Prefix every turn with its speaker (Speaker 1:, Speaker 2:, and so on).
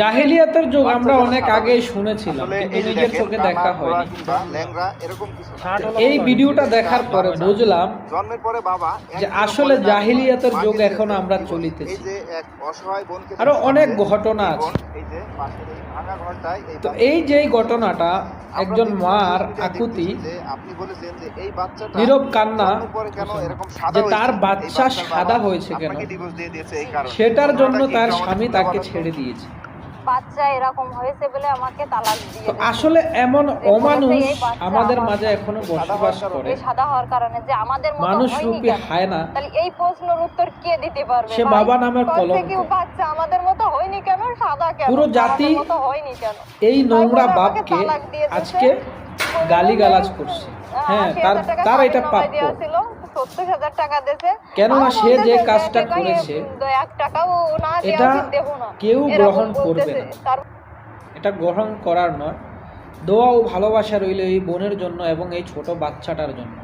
Speaker 1: জাহিলিয়াতের যুগ আমরা অনেক আগে শুনেছিলাম, কিন্তু নিজের চোখে দেখা হয়নি। এই ভিডিওটা দেখার পরে বুঝলাম যে আসলে জাহিলিয়াতের যুগ এখন আমরা চলিতেছি। আরো অনেক ঘটনা আছে। তো এই যে ঘটনাটা, একজন মার আকুতি, নীরব কান্না, যে তার বাচ্চা সাদা হয়েছে কেন, সেটার জন্য তার স্বামী তাকে ছেড়ে দিয়েছে।
Speaker 2: বাচ্চা এরকম হয়েছে বলে আমাকে তালাক দিয়ে
Speaker 1: তো আসলে এমন অমানুষ আমাদের মাঝে এখনো বসবাস করে,
Speaker 2: সাদা হওয়ার কারণে যে আমাদের মতো
Speaker 1: মানুষ
Speaker 2: হয়নি
Speaker 1: রূপী
Speaker 2: কেন?
Speaker 1: হায়না।
Speaker 2: তাহলে এই প্রশ্নের উত্তর কে দিতে পারবে?
Speaker 1: সে বাবা নামের কলঙ্ক।
Speaker 2: কেউ বাচ্চা আমাদের মতো হয়নি কেন, সাদা কেন,
Speaker 1: পুরো জাতি
Speaker 2: আমাদের মতো হয়নি কেন?
Speaker 1: এই নোংরা বাপকে আজকে গালিগালাজ করছে। হ্যাঁ, তার এটা প্রাপ্য।
Speaker 2: 70,000 টাকা দিয়েছে,
Speaker 1: কেননা সে যে কাজটা করেছে
Speaker 2: 1 টাকাও না
Speaker 1: এটা
Speaker 2: দেব না,
Speaker 1: কেউ গ্রহণ করবে না। এটা গ্রহণ করার নয়। দোয়া ও ভালোবাসা রইল এই বোনের জন্য এবং এই ছোট বাচ্চাটার জন্য।